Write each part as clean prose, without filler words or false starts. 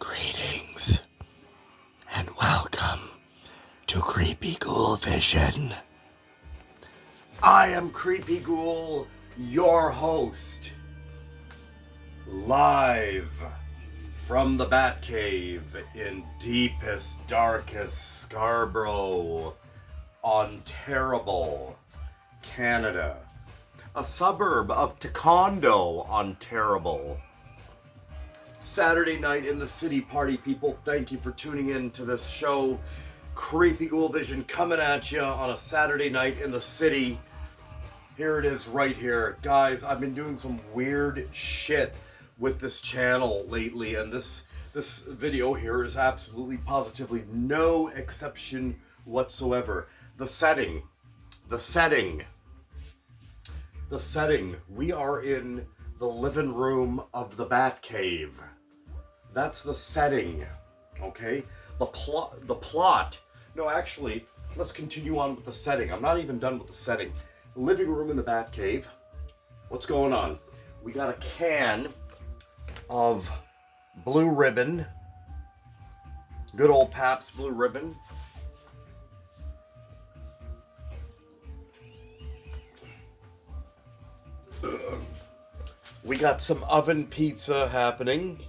Greetings and welcome to Creepy Ghoul Vision. I am Creepy Ghoul, your host, live from the Batcave in deepest, darkest Scarborough, Ontario, Canada, a suburb of Taekwondo, Ontario. Saturday night in the city, party people. Thank you for tuning in to this show. Creepy Ghoul Vision coming at you on a Saturday night in the city. Here it is right here. Guys, I've been doing some weird shit with this channel lately, and this video here is absolutely positively no exception whatsoever. The setting. We are in the living room of the Batcave. That's the setting, okay? The plot. No, actually, let's continue on with the setting. I'm not even done with the setting. Living room in the Batcave. What's going on? We got a can of Blue Ribbon. Good old Pabst Blue Ribbon. We got some oven pizza happening.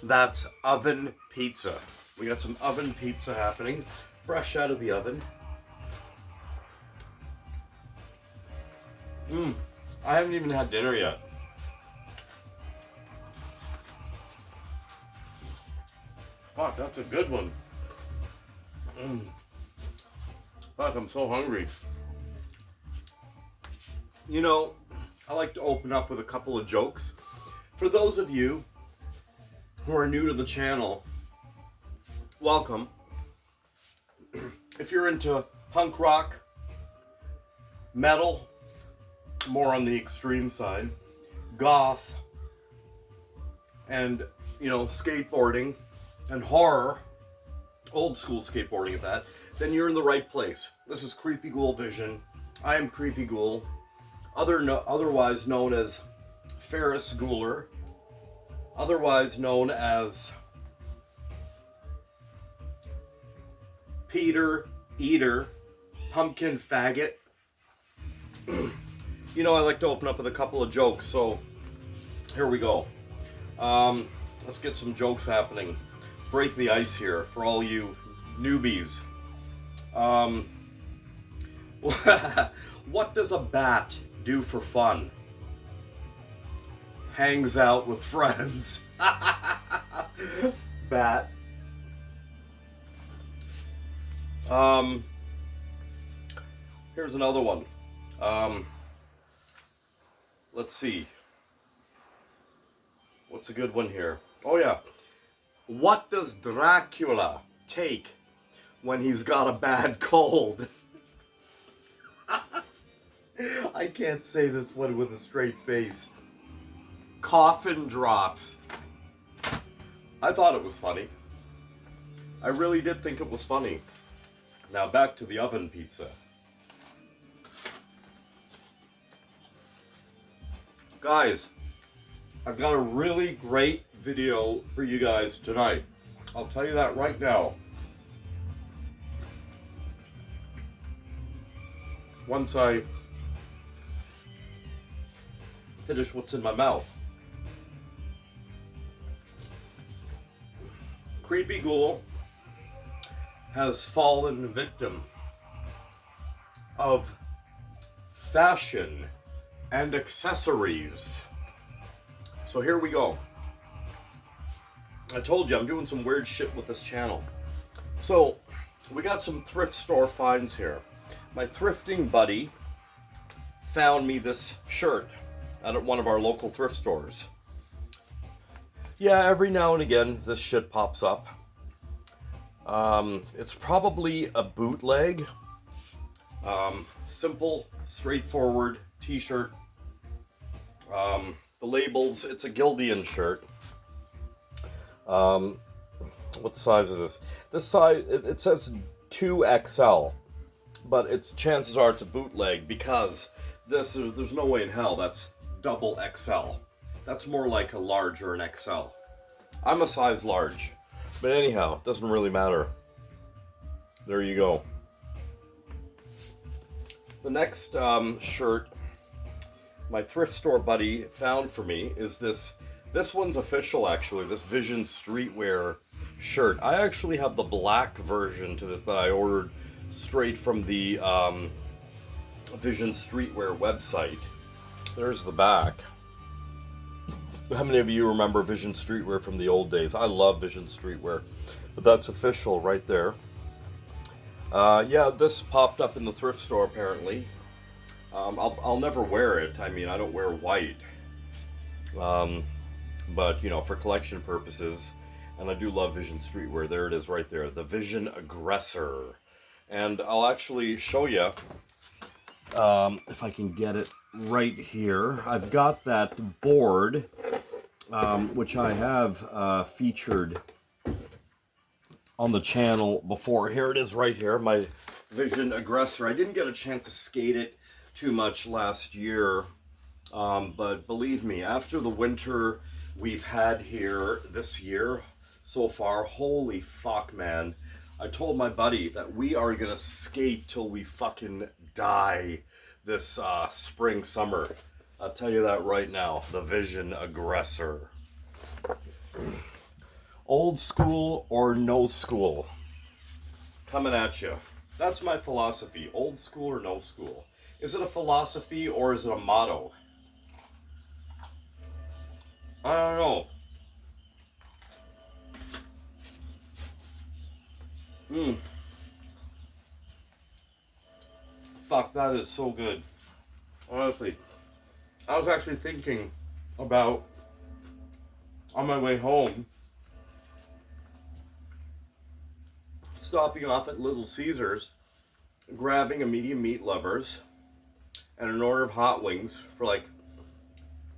That's oven pizza. We got some oven pizza happening. Fresh out of the oven. I haven't even had dinner yet. Fuck, that's a good one. Fuck, I'm so hungry. You know, I like to open up with a couple of jokes. For those of you who are new to the channel, welcome. If you're into punk rock, metal, more on the extreme side, goth, and, you know, skateboarding and horror, old school skateboarding at that, then you're in the right place. This is Creepy Ghoul Vision. I am Creepy Ghoul, otherwise known as Ferris Ghouler, otherwise known as Peter Eater, Pumpkin Faggot. You know, I like to open up with a couple of jokes, so here we go. Let's get some jokes happening. Break the ice here for all you newbies. What does a bat do for fun? Hangs out with friends. Bat. Here's another one. Let's see. What's a good one here? Oh yeah. What does Dracula take when he's got a bad cold? I can't say this one with a straight face. Coffin drops. I thought it was funny. I really did think it was funny. Now back to the oven pizza. Guys, I've got a really great video for you guys tonight. I'll tell you that right now. Once I finish what's in my mouth. Creepy Ghoul has fallen victim of fashion and accessories. So here we go. I told you I'm doing some weird shit with this channel. So we got some thrift store finds here. My thrifting buddy found me this shirt at one of our local thrift stores. Yeah, every now and again this shit pops up. It's probably a bootleg. Simple, straightforward t-shirt. The labels, it's a Gildian shirt. What size is this? This size, it says 2XL, but chances are it's a bootleg because there's no way in hell that's double XL. That's more like a large or an XL. I'm a size large. But anyhow, it doesn't really matter. There you go. The next shirt my thrift store buddy found for me is this. This one's official, actually. This Vision Streetwear shirt. I actually have the black version to this that I ordered straight from the Vision Streetwear website. There's the back. How many of you remember Vision Streetwear from the old days? I love Vision Streetwear, but that's official right there. Yeah, this popped up in the thrift store apparently. I'll never wear it. I mean, I don't wear white, but you know, for collection purposes, and I do love Vision Streetwear. There it is, right there, the Vision Aggressor, and I'll actually show you if I can get it right here. I've got that board, which I have featured on the channel before. Here it is right here, my Vision Aggressor. I didn't get a chance to skate it too much last year, but believe me, after the winter we've had here this year so far, holy fuck, man. I told my buddy that we are gonna skate till we fucking die this spring, summer. I'll tell you that right now, the Vision Aggressor. Old school or no school? Coming at you. That's my philosophy, old school or no school. Is it a philosophy or is it a motto? I don't know. Fuck, that is so good. Honestly, I was actually thinking about, on my way home, stopping off at Little Caesars, grabbing a medium meat lovers and an order of hot wings for like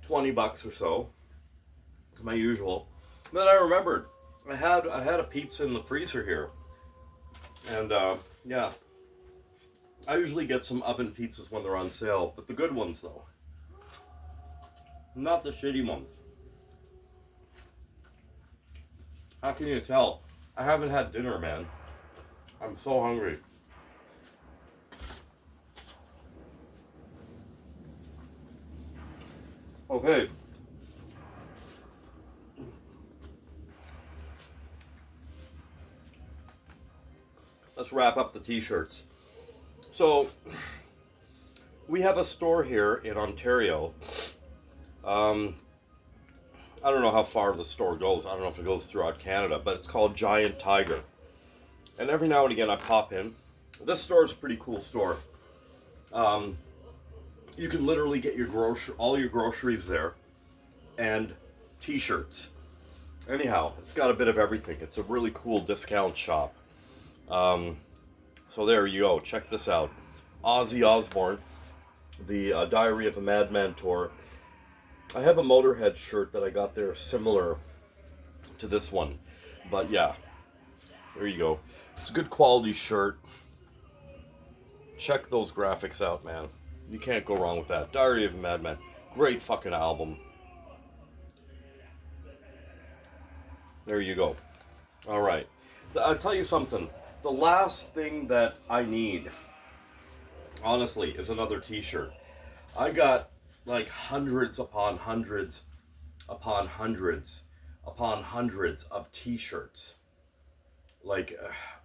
20 bucks or so, my usual. Then I remembered I had a pizza in the freezer here, and yeah, I usually get some oven pizzas when they're on sale, but the good ones though, not the shitty ones. How can you tell? I haven't had dinner, man. I'm so hungry. Okay. Let's wrap up the t-shirts. So, we have a store here in Ontario. I don't know how far the store goes. I don't know if it goes throughout Canada, but it's called Giant Tiger. And every now and again I pop in. This store is a pretty cool store. You can literally get your all your groceries there, and t-shirts. Anyhow, it's got a bit of everything. It's a really cool discount shop. So there you go. Check this out. Ozzy Osbourne, the Diary of a Madman tour. I have a Motorhead shirt that I got there similar to this one. But yeah, there you go. It's a good quality shirt. Check those graphics out, man. You can't go wrong with that. Diary of a Madman. Great fucking album. There you go. Alright. I'll tell you something. The last thing that I need, honestly, is another t-shirt. I got like hundreds upon hundreds upon hundreds upon hundreds of t-shirts. Like,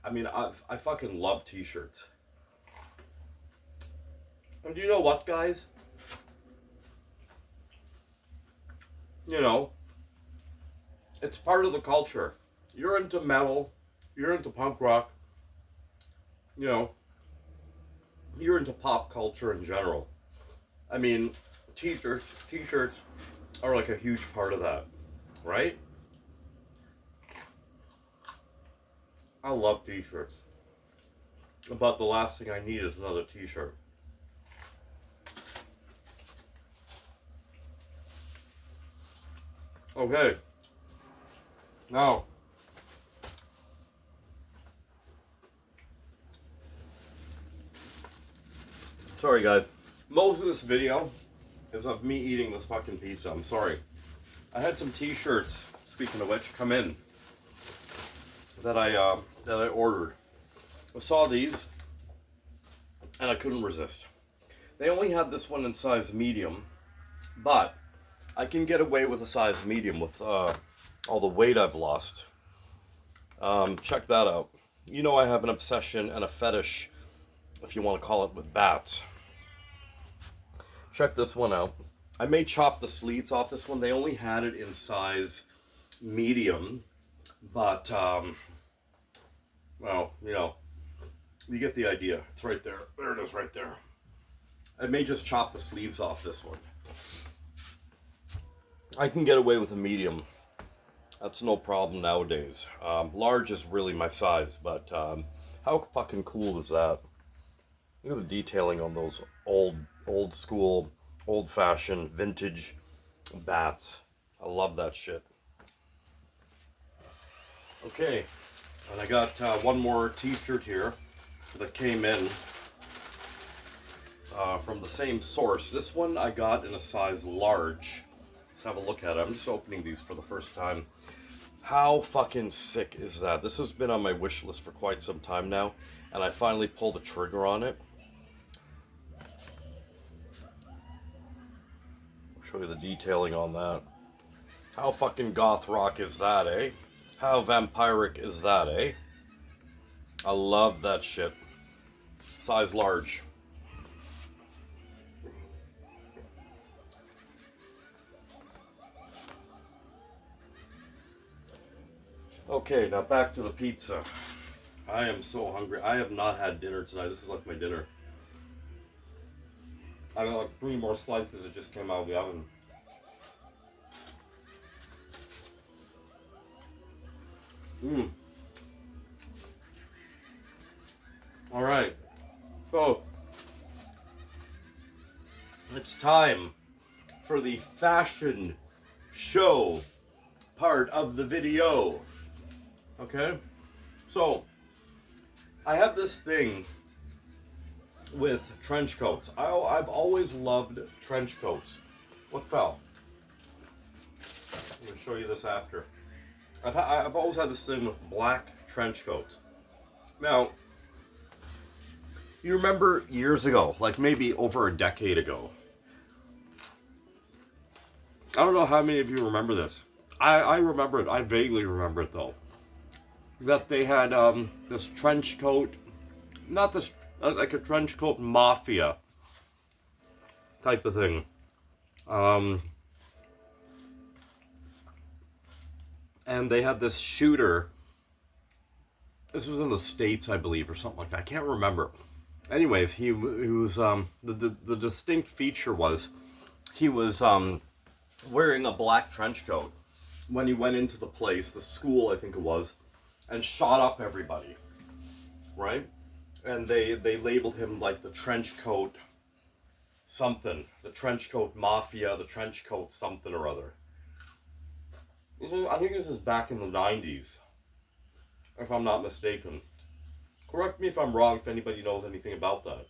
I mean, I fucking love t-shirts. And you know what, guys? You know, it's part of the culture. You're into metal, you're into punk rock, you know, you're into pop culture in general. I mean, t-shirts are like a huge part of that, right? I love t-shirts. But the last thing I need is another t-shirt. Okay. Now, sorry guys, most of this video is of me eating this fucking pizza. I'm sorry. I had some t-shirts speaking of which, come in, that I ordered. I saw these, and I couldn't resist. They only had this one in size medium, but I can get away with a size medium with all the weight I've lost. Check that out. You know I have an obsession and a fetish, if you want to call it, with bats. Check this one out. I may chop the sleeves off this one. They only had it in size medium, but, well, you know, you get the idea. It's right there. There it is right there. I may just chop the sleeves off this one. I can get away with a medium. That's no problem nowadays. Large is really my size, but how fucking cool is that? Look at the detailing on those old school, old-fashioned, vintage bats. I love that shit. Okay, and I got one more t-shirt here that came in from the same source. This one I got in a size large. Let's have a look at it. I'm just opening these for the first time. How fucking sick is that? This has been on my wish list for quite some time now, and I finally pulled the trigger on it. I'll show you the detailing on that. How fucking goth rock is that, eh? How vampiric is that, eh? I love that shit. Size large. Okay, now back to the pizza. I am so hungry. I have not had dinner tonight. This is like my dinner. I got like 3 more slices that just came out of the oven. All right. So, it's time for the fashion show part of the video. Okay? So, I have this thing with trench coats. I've always loved trench coats. What fell? I'm going to show you this after. I've always had this thing with black trench coats. Now, you remember years ago, like maybe over a decade ago. I don't know how many of you remember this. I remember it. I vaguely remember it though. That they had this trench coat, not this, like a trench coat mafia type of thing. And they had this shooter. This was in the States, I believe, or something like that. I can't remember. Anyways, he was the distinct feature was he was wearing a black trench coat when he went into the place, the school I think it was, and shot up everybody, right? And they labeled him like the trench coat something, the trench coat mafia, the trench coat something or other. I think this is back in the 90s, if I'm not mistaken. Correct me if I'm wrong, if anybody knows anything about that.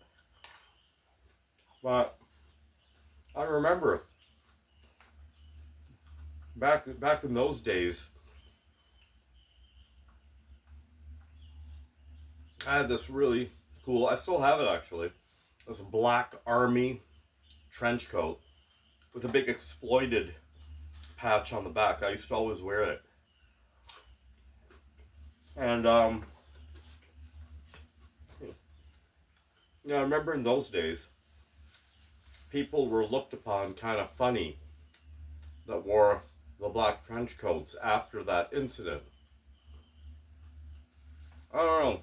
But I remember back in those days, I had this really cool, I still have it actually, this black army trench coat with a big exploited patch on the back. I used to always wear it. And I remember in those days, people were looked upon kind of funny that wore the black trench coats after that incident. I don't know.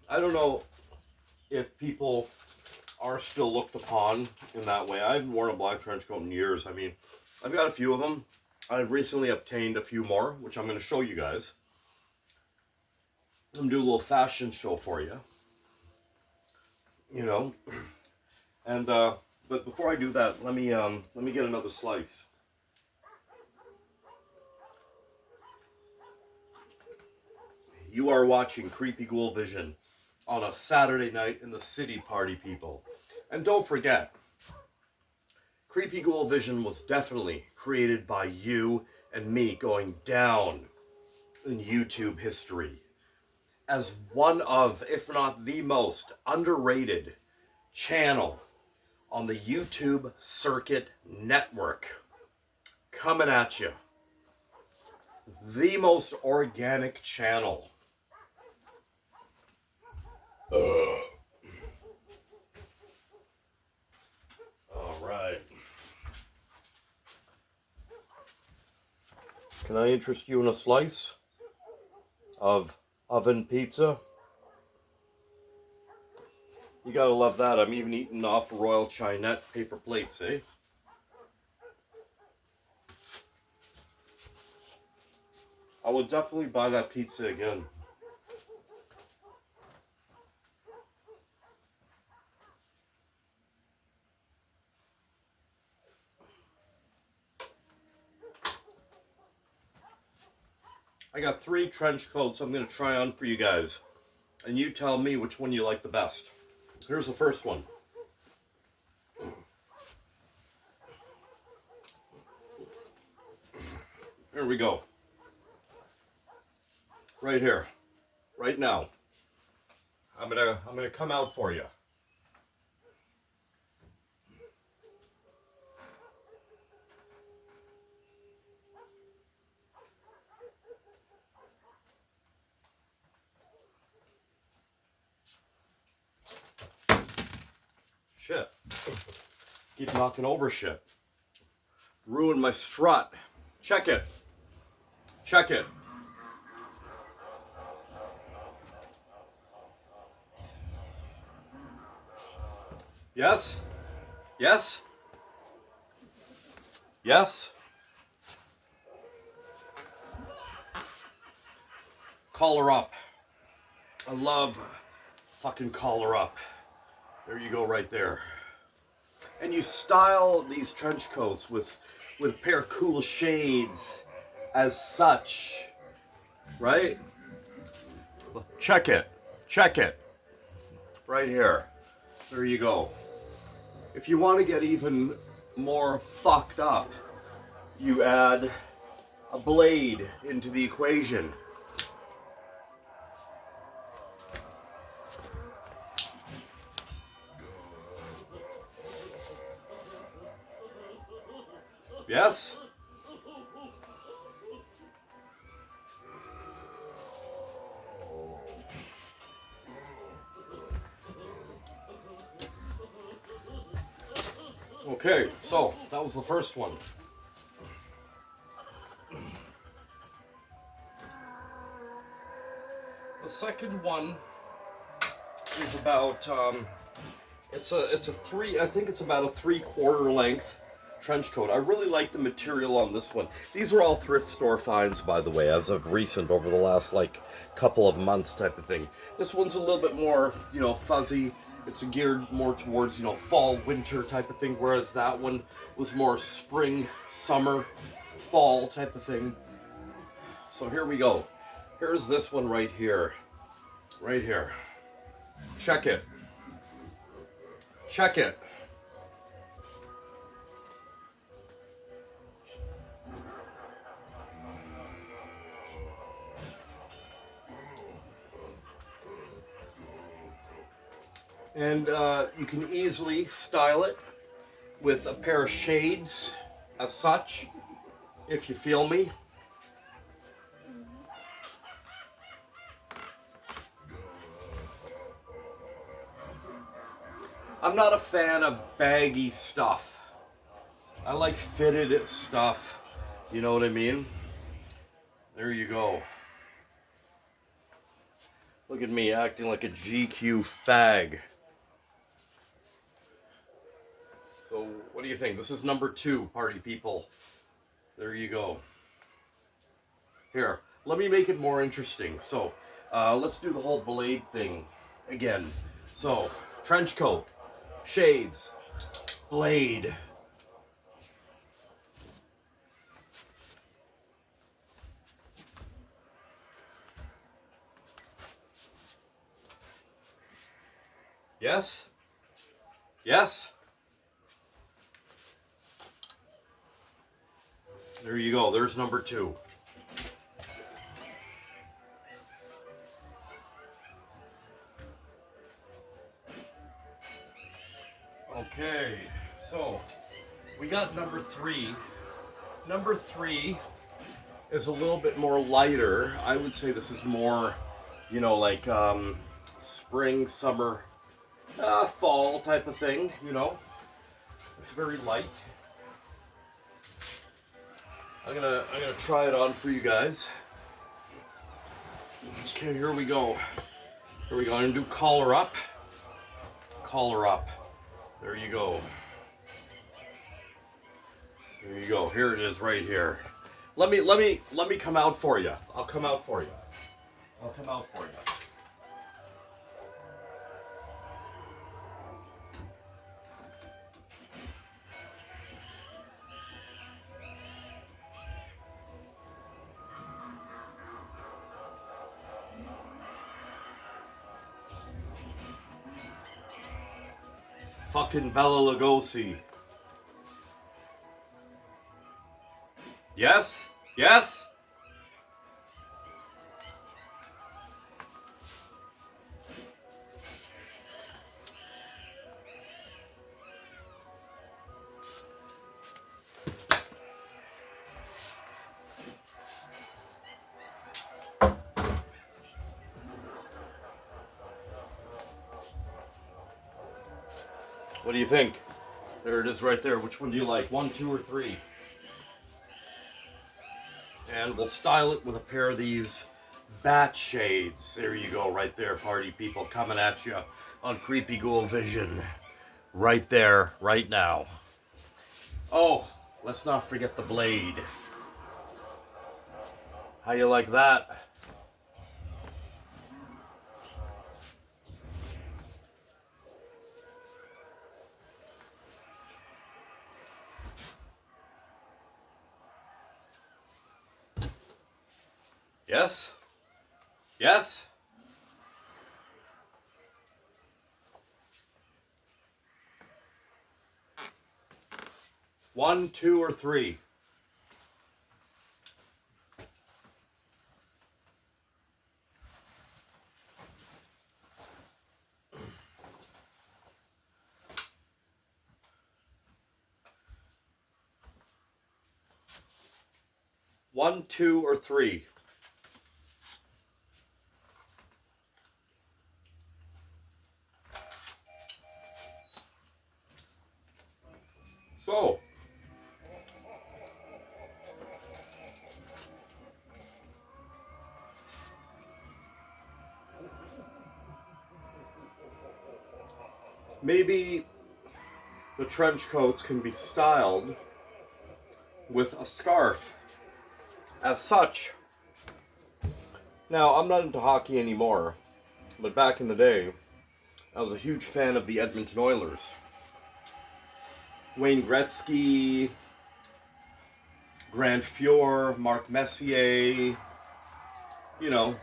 I don't know if people are still looked upon in that way. I haven't worn a black trench coat in years. I mean, I've got a few of them. I've recently obtained a few more, which I'm going to show you guys. I'm going to do a little fashion show for you. You know. And, but before I do that, let me get another slice. You are watching Creepy Ghoul Vision on a Saturday night in the city, party people. And don't forget, Creepy Ghoul Vision was definitely created by you and me going down in YouTube history as one of, if not the most underrated channel on the YouTube Circuit Network. Coming at you. The most organic channel. All right. Can I interest you in a slice of oven pizza? You gotta love that. I'm even eating off Royal Chinette paper plates, eh? I would definitely buy that pizza again. I got 3 trench coats I'm going to try on for you guys. And you tell me which one you like the best. Here's the first one. Here we go. Right here. Right now. I'm gonna come out for you. Shit. Keep knocking over shit. Ruined my strut. Check it. Check it. Yes? Yes? Yes? Collar up. I love fucking collar up. There you go right there. And you style these trench coats with a pair of cool shades as such, right? Check it. Check it. Right here. There you go. If you want to get even more fucked up, you add a blade into the equation. Yes? Okay, so that was the first one. The second one is about it's a three, I think it's about a 3/4 length trench coat. I really like the material on this one. These are all thrift store finds, by the way, as of recent, over the last like couple of months type of thing. This one's a little bit more, fuzzy. It's geared more towards, fall, winter type of thing, whereas that one was more spring, summer, fall type of thing. So here we go. Here's this one right here. Right here. Check it. Check it. And you can easily style it with a pair of shades as such, if you feel me. I'm not a fan of baggy stuff. I like fitted stuff. You know what I mean? There you go. Look at me acting like a GQ fag. So what do you think? This is number 2, party people. There you go. Here, let me make it more interesting. So let's do the whole blade thing again. So, trench coat, shades, blade. Yes? Yes? There you go. There's number 2. Okay, so we got number 3. Number 3 is a little bit more lighter. I would say this is more, you know, like spring, summer, fall type of thing, you know. It's very light. I'm gonna try it on for you guys. Okay, here we go. Here we go. I'm gonna do collar up. Collar up. There you go. There you go. Here it is right here. Let me come out for you. I'll come out for you. I'll come out for you. Fucking Bella Lugosi. Yes? Yes? What do you think? There it is right there. Which one do you like? 1, 2, or 3? And we'll style it with a pair of these bat shades. There you go, right there, party people, coming at you on Creepy Ghoul Vision. Right there, right now. Oh, let's not forget the blade. How you like that? Yes? Yes? One, 2, or 3? One, 2, or 3? So, maybe the trench coats can be styled with a scarf as such. Now, I'm not into hockey anymore, but back in the day, I was a huge fan of the Edmonton Oilers. Wayne Gretzky, Grant Fuhr, Mark Messier, you know.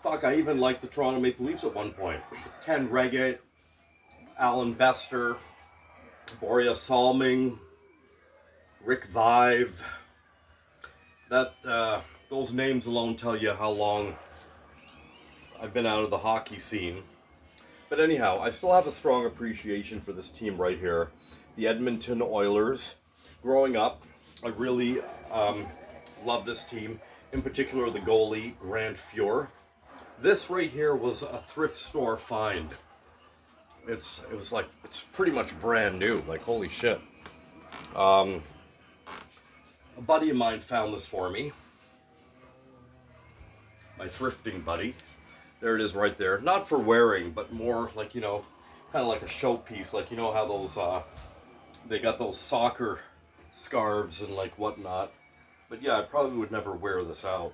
Fuck, I even liked the Toronto Maple Leafs at one point. Ken Reggett, Alan Bester, Boria Salming, Rick Vive. Those names alone tell you how long I've been out of the hockey scene. But anyhow, I still have a strong appreciation for this team right here, the Edmonton Oilers. Growing up, I really love this team, in particular the goalie, Grant Fuhr. This right here was a thrift store find. It's pretty much brand new, like holy shit. A buddy of mine found this for me. My thrifting buddy. There it is right there. Not for wearing, but more like, you know, kind of like a showpiece. Like, you know how those, they got those soccer scarves and like whatnot. But yeah, I probably would never wear this out.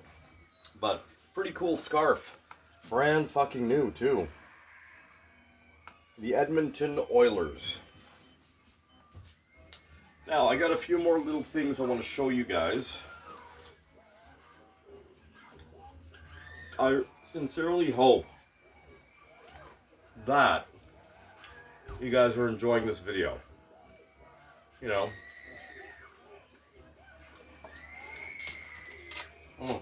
But pretty cool scarf. Brand fucking new too. The Edmonton Oilers. Now, I got a few more little things I want to show you guys. I sincerely hope that you guys are enjoying this video. You know, Mm.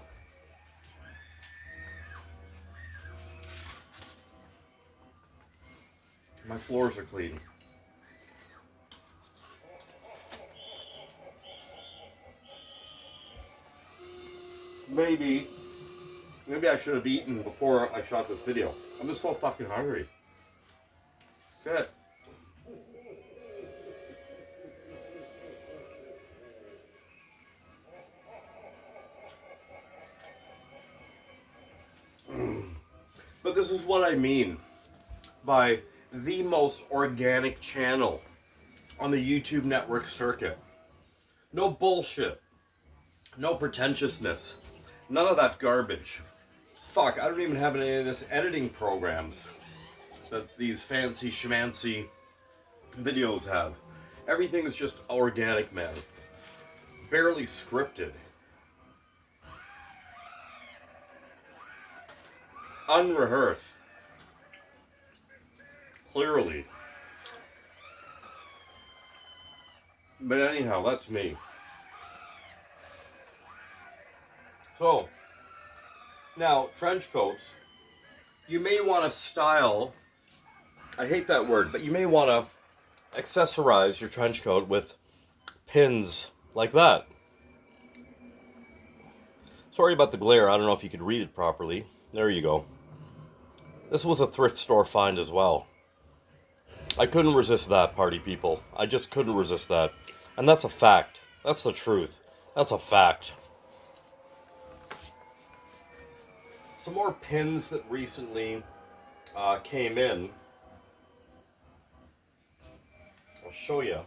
My floors are clean. Maybe I should have eaten before I shot this video. I'm just so fucking hungry. Shit. But this is what I mean by the most organic channel on the YouTube network circuit. No bullshit. No pretentiousness. None of that garbage. Fuck, I don't even have any of this editing programs that these fancy schmancy videos have. Everything is just organic, man. Barely scripted. Unrehearsed. Clearly. But anyhow, that's me. So, now, trench coats, you may want to style, I hate that word, but you may want to accessorize your trench coat with pins like that. Sorry about the glare, I don't know if you could read it properly. There you go. This was a thrift store find as well. I couldn't resist that, party people. I just couldn't resist that. And that's a fact. That's the truth. That's a fact. Some more pins that recently came in. I'll show you.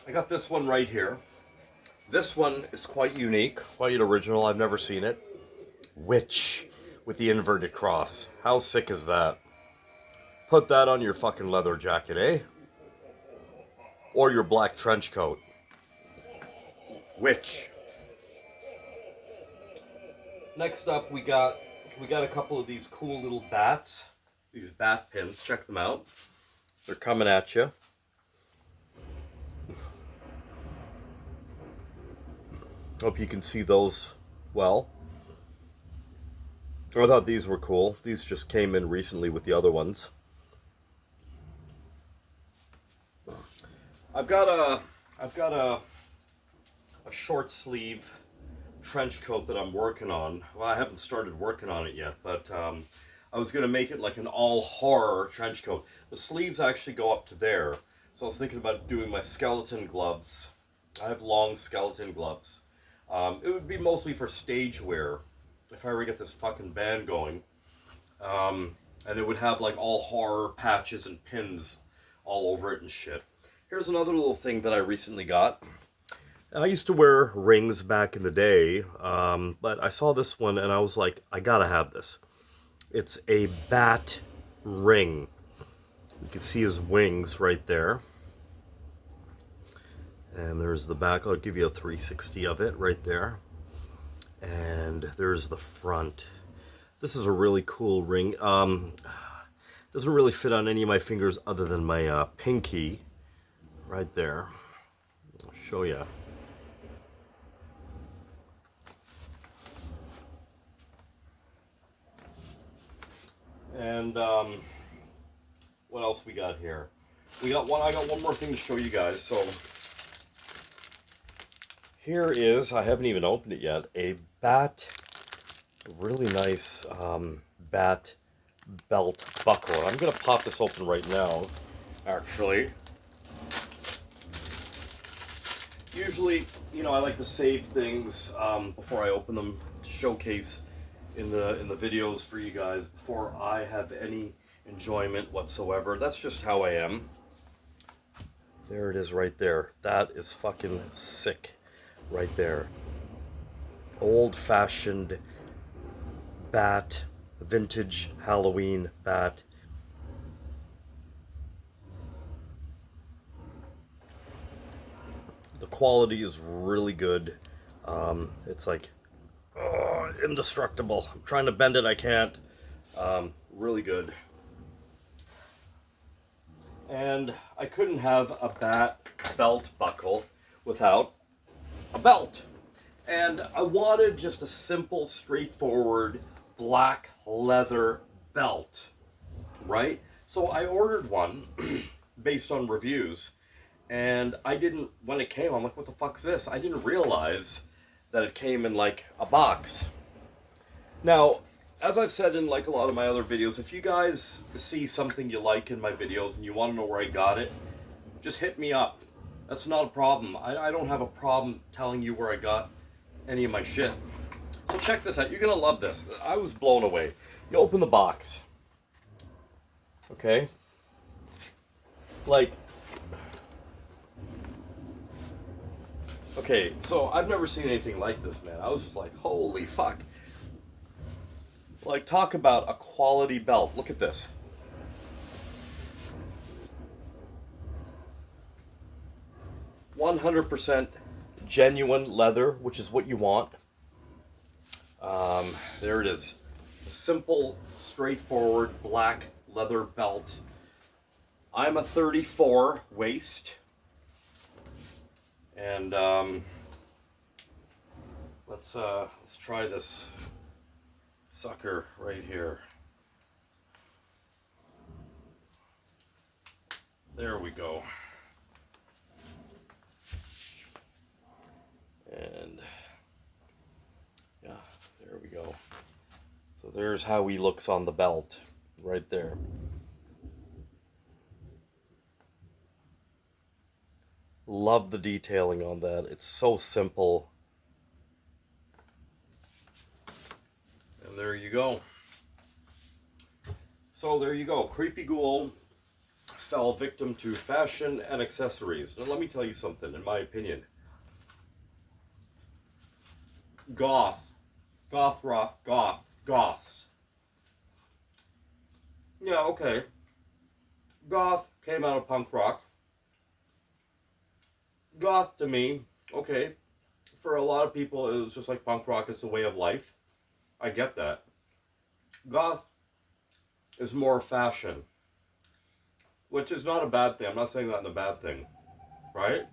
I got this one right here. This one is quite unique, quite original. I've never seen it. Witch with the inverted cross. How sick is that? Put that on your fucking leather jacket, eh? Or your black trench coat. Witch. Next up, we got a couple of these cool little bats. These bat pins. Check them out. They're coming at you. Hope you can see those well. I thought these were cool. These just came in recently with the other ones. I've got a short sleeve trench coat that I'm working on. Well, I haven't started working on it yet, but I was going to make it like an all horror trench coat. The sleeves actually go up to there, so I was thinking about doing my skeleton gloves. I have long skeleton gloves. It would be mostly for stage wear if I ever get this fucking band going. And it would have like all horror patches and pins all over it and shit. Here's another little thing that I recently got. I used to wear rings back in the day, but I saw this one and I was like, I gotta have this. It's a bat ring. You can see his wings right there. And there's the back. I'll give you a 360 of it right there. And there's the front. This is a really cool ring. Doesn't really fit on any of my fingers other than my pinky right there. I'll show you. And what else we got here? I got one more thing to show you guys. So here is, I haven't even opened it yet, a bat, really nice bat belt buckle. I'm gonna pop this open right now, actually. Usually, you know, I like to save things before I open them to showcase in the videos for you guys before I have any enjoyment whatsoever. That's just how I am. There it is right there. That is fucking sick right there. Old-fashioned bat, vintage Halloween bat. The quality is really good. It's like indestructible. I'm trying to bend it, I can't. Really good. And I couldn't have a bat belt buckle without a belt. And I wanted just a simple, straightforward black leather belt, right? So I ordered one based on reviews, and I didn't, when it came, I'm like, what the fuck's this? I didn't realize that it came in like a box. Now, as I've said in like a lot of my other videos, if you guys see something you like in my videos and you want to know where I got it, just hit me up. That's not a problem. I don't have a problem telling you where I got any of my shit. So check this out. You're gonna love this. I was blown away. You open the box. Okay? Like, okay, so I've never seen anything like this, man. I was just like, holy fuck. Like, talk about a quality belt. Look at this. "100% genuine leather," which is what you want. There it is. A simple, straightforward black leather belt. I'm a 34 waist. And let's try this sucker right here. There we go. And yeah, there we go. So there's how he looks on the belt, right there. Love the detailing on that. It's so simple. And there you go. So there you go. Creepy Ghoul fell victim to fashion and accessories. Now let me tell you something, in my opinion. Goth rock, goths. Yeah, okay. Goth came out of punk rock. Goth to me, okay, for a lot of people it was just like punk rock is the way of life. I get that. Goth is more fashion, which is not a bad thing. I'm not saying that in a bad thing, right?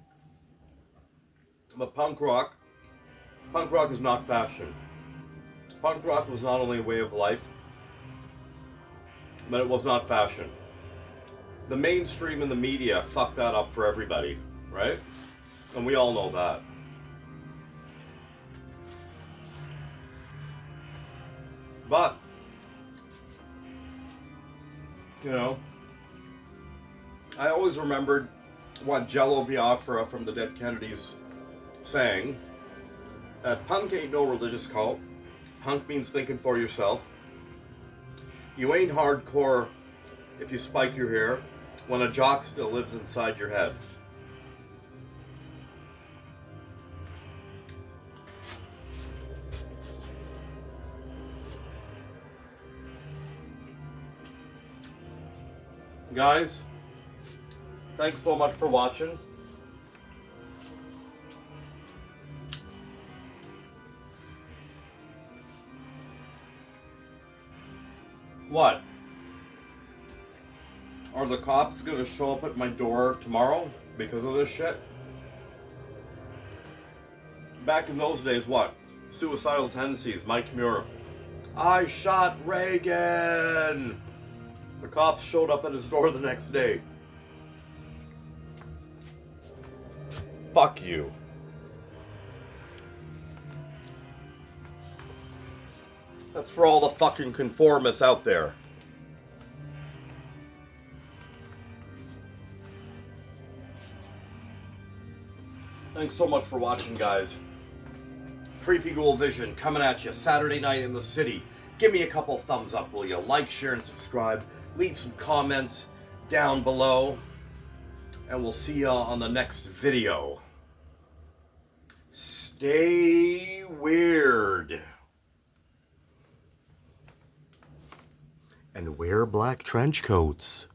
But punk rock is not fashion. Punk rock was not only a way of life, but it was not fashion. The mainstream and the media fucked that up for everybody, right? And we all know that. But, you know, I always remembered what Jello Biafra from the Dead Kennedys sang, that punk ain't no religious cult. Punk means thinking for yourself. You ain't hardcore if you spike your hair when a jock still lives inside your head. Guys, thanks so much for watching. What? Are the cops gonna show up at my door tomorrow because of this shit? Back in those days, what? Suicidal tendencies, Mike Muir. I shot Reagan! The cops showed up at his door the next day. Fuck you. That's for all the fucking conformists out there. Thanks so much for watching, guys. Creepy Ghoul Vision coming at you Saturday night in the city. Give me a couple thumbs up, will you? Like, share, and subscribe. Leave some comments down below. And we'll see y'all on the next video. Stay weird. And wear black trench coats.